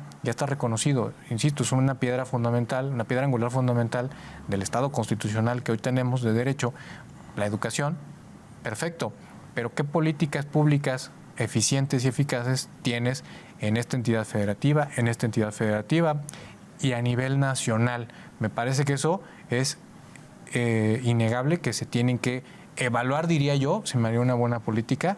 reconocido. Insisto, es una piedra fundamental, una piedra angular fundamental del Estado constitucional que hoy tenemos de derecho, la educación, perfecto, pero ¿qué políticas públicas eficientes y eficaces tienes en esta entidad federativa, y a nivel nacional? Me parece que eso es innegable, que se tienen que evaluar, diría yo, se me haría una buena política,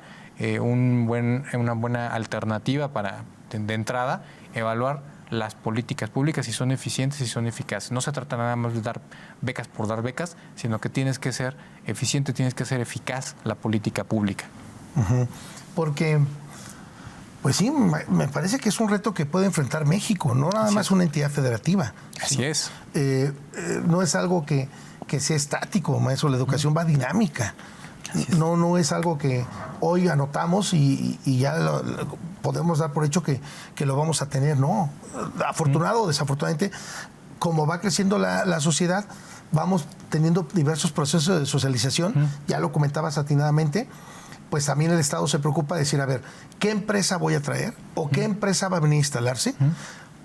una buena alternativa para, de entrada, evaluar las políticas públicas si son eficientes y son eficaces. No se trata nada más de dar becas por dar becas, sino que tienes que ser eficiente, tienes que ser eficaz la política pública. Porque, pues sí, me parece que es un reto que puede enfrentar México, no nada más una entidad federativa. Así es. No es algo que sea estático, maestro, la educación va dinámica. No es algo que hoy anotamos y ya podemos dar por hecho que lo vamos a tener, no. Afortunado o desafortunadamente, como va creciendo la sociedad, vamos teniendo diversos procesos de socialización, ya lo comentabas atinadamente, pues también el Estado se preocupa de decir, a ver, ¿qué empresa voy a traer o qué empresa va a venir a instalarse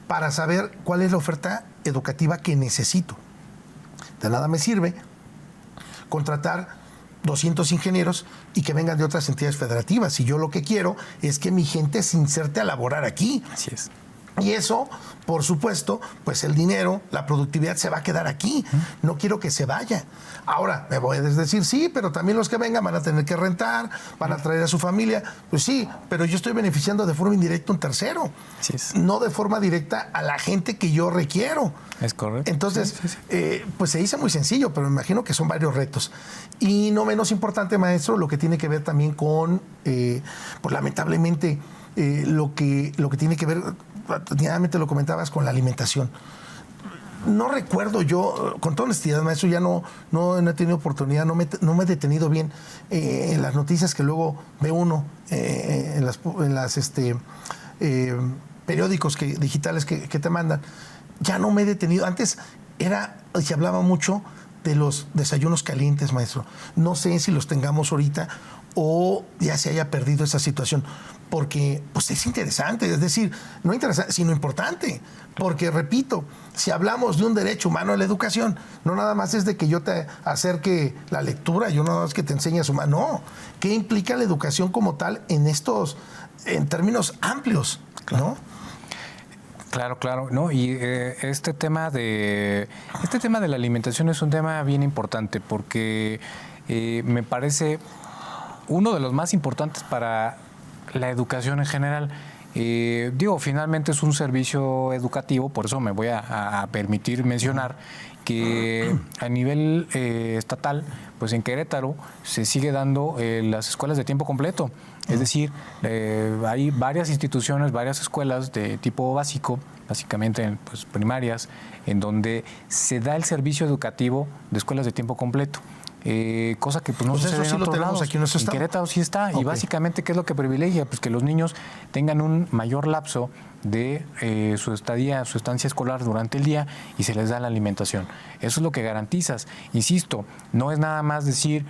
para saber cuál es la oferta educativa que necesito? De nada me sirve contratar 200 ingenieros y que vengan de otras entidades federativas. Y yo lo que quiero es que mi gente se inserte a laborar aquí. Así es. Y eso, por supuesto, pues el dinero, la productividad se va a quedar aquí. No quiero que se vaya. Ahora, me voy a decir, sí, pero también los que vengan van a tener que rentar, van a traer a su familia. Pues sí, pero yo estoy beneficiando de forma indirecta a un tercero. Así es. No de forma directa a la gente que yo requiero. Es correcto. Entonces, sí. Pues se dice muy sencillo, pero me imagino que son varios retos. Y no menos importante, maestro, lo que tiene que ver también con, pues lamentablemente, lo que tiene que ver, atinadamente lo comentabas, con la alimentación. No recuerdo yo, con toda honestidad, maestro, ya no he tenido oportunidad, no me he detenido bien en las noticias que luego ve uno en las periódicos digitales que te mandan. Ya no me he detenido. Antes se hablaba mucho de los desayunos calientes, maestro. No sé si los tengamos ahorita o ya se haya perdido esa situación, porque pues es interesante, es decir, no interesante, sino importante, porque repito, si hablamos de un derecho humano a la educación, no nada más es de que yo te acerque la lectura, yo nada más que te enseñe a sumar, no, ¿qué implica la educación como tal en términos amplios, ¿no? Claro, no, y este tema de la alimentación es un tema bien importante porque me parece uno de los más importantes para la educación en general. Finalmente es un servicio educativo, por eso me voy a permitir mencionar que a nivel estatal, pues en Querétaro se sigue dando las escuelas de tiempo completo. Es decir, hay varias instituciones, varias escuelas de tipo básico, básicamente pues, primarias, en donde se da el servicio educativo de escuelas de tiempo completo. Cosa que pues no sucede en otros lados. Aquí en Querétaro sí está. Okay. Y básicamente, ¿qué es lo que privilegia? Pues que los niños tengan un mayor lapso de su estancia escolar durante el día y se les da la alimentación. Eso es lo que garantizas. Insisto, no es nada más decir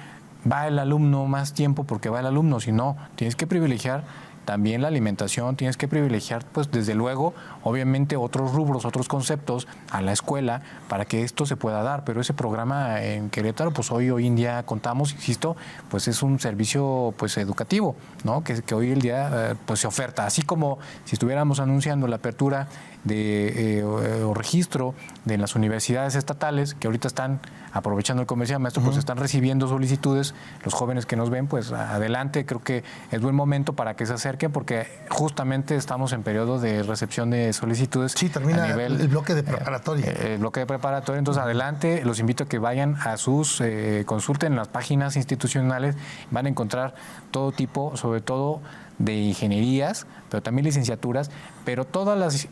va el alumno más tiempo porque va el alumno, sino tienes que privilegiar también la alimentación, tienes que privilegiar, pues desde luego, obviamente otros rubros, otros conceptos a la escuela para que esto se pueda dar. Pero ese programa en Querétaro, pues hoy en día contamos, insisto, pues es un servicio pues educativo, ¿no? Que hoy en día pues se oferta. Así como si estuviéramos anunciando la apertura de o registro de las universidades estatales, que ahorita están aprovechando el comercial, maestro, pues están recibiendo solicitudes. Los jóvenes que nos ven, pues adelante, creo que es buen momento para que se acerquen, porque justamente estamos en periodo de recepción de solicitudes. Sí, termina a nivel, el bloque de preparatoria. El bloque de preparatoria, entonces adelante, los invito a que vayan a sus, consulten las páginas institucionales, van a encontrar todo tipo, sobre todo de ingenierías, pero también licenciaturas, pero todos los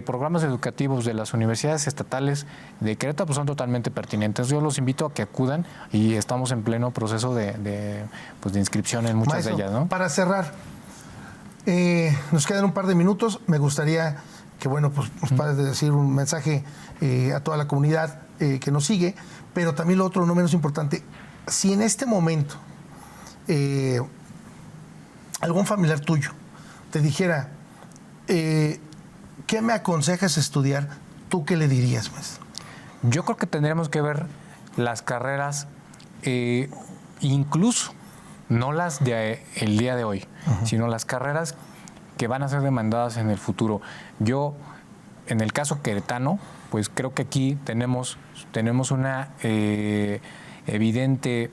programas educativos de las universidades estatales de Querétaro pues, son totalmente pertinentes. Yo los invito a que acudan y estamos en pleno proceso de inscripción en muchas Maestro, de ellas, ¿no? Para cerrar, nos quedan un par de minutos. Me gustaría que, bueno, pues para decir un mensaje a toda la comunidad que nos sigue, pero también lo otro, no menos importante, si en este momento algún familiar tuyo te dijera, ¿qué me aconsejas estudiar? ¿Tú qué le dirías, maestro? Yo creo que tendríamos que ver las carreras, incluso no las de el día de hoy, sino las carreras que van a ser demandadas en el futuro. Yo, en el caso queretano, pues creo que aquí tenemos una evidente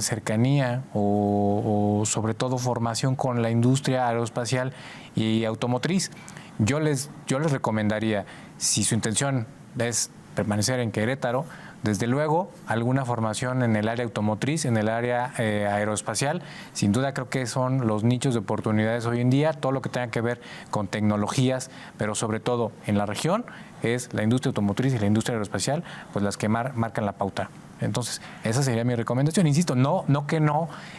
cercanía o sobre todo formación con la industria aeroespacial y automotriz. yo les recomendaría, si su intención es permanecer en Querétaro, desde luego, alguna formación en el área automotriz, en el área aeroespacial. Sin duda creo que son los nichos de oportunidades hoy en día, todo lo que tenga que ver con tecnologías, pero sobre todo en la región es la industria automotriz y la industria aeroespacial, pues las que marcan la pauta. Entonces, esa sería mi recomendación. Insisto, no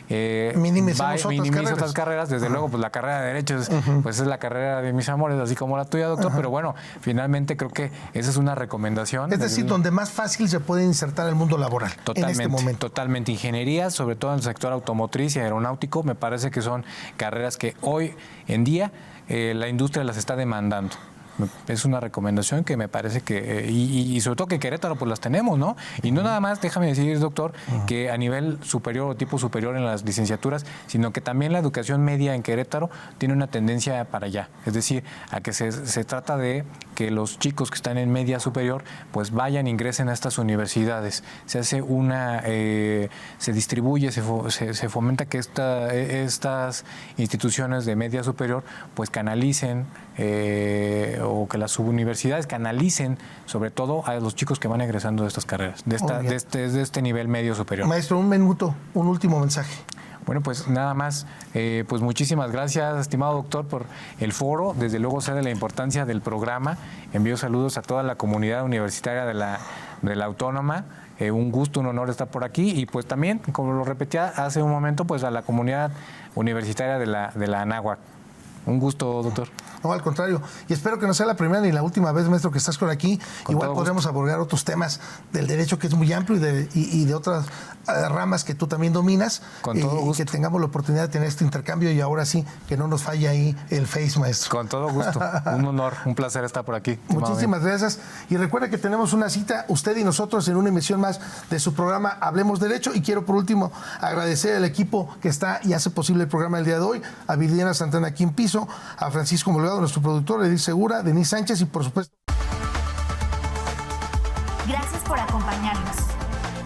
minimice otras carreras. Desde luego, pues la carrera de Derecho pues es la carrera de mis amores, así como la tuya, doctor. Pero bueno, finalmente creo que esa es una recomendación. Es decir, donde más fácil se puede insertar el mundo laboral. Totalmente, en este momento. Totalmente. Ingeniería, sobre todo en el sector automotriz y aeronáutico, me parece que son carreras que hoy en día la industria las está demandando. Es una recomendación que me parece que, y sobre todo que en Querétaro pues las tenemos, ¿no? Y no nada más, déjame decir, doctor, que a nivel superior o tipo superior en las licenciaturas, sino que también la educación media en Querétaro tiene una tendencia para allá. Es decir, a que se trata de que los chicos que están en media superior pues vayan, ingresen a estas universidades. Se hace se distribuye, se fomenta que estas instituciones de media superior pues canalicen o que las subuniversidades canalicen sobre todo a los chicos que van egresando de estas carreras, de este nivel medio superior. Maestro, un minuto, un último mensaje. Bueno, pues nada más, pues muchísimas gracias, estimado doctor, por el foro. Desde luego sé de la importancia del programa. Envío saludos a toda la comunidad universitaria de la Autónoma. Un gusto, un honor estar por aquí. Y pues también, como lo repetía hace un momento, pues a la comunidad universitaria de la Anáhuac. Un gusto, doctor. No, al contrario. Y espero que no sea la primera ni la última vez, maestro, que estás por aquí. Igual podremos abordar otros temas del derecho, que es muy amplio, y de otras ramas que tú también dominas. Con todo gusto. Que tengamos la oportunidad de tener este intercambio y ahora sí, que no nos falle ahí el Face, maestro. Con todo gusto. Un honor, un placer estar por aquí. Muchísimas gracias. Y recuerda que tenemos una cita, usted y nosotros, en una emisión más de su programa Hablemos Derecho. Y quiero, por último, agradecer al equipo que está y hace posible el programa del día de hoy. A Viridiana Santana aquí en piso, a Francisco Molgado, nuestro productor, Edith Segura, Denise Sánchez y, por supuesto... Gracias por acompañarnos.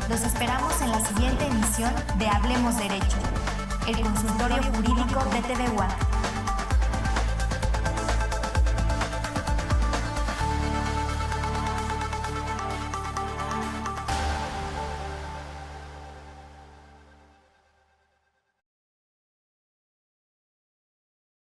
Los esperamos en la siguiente emisión de Hablemos Derecho, el consultorio jurídico de TV UAC.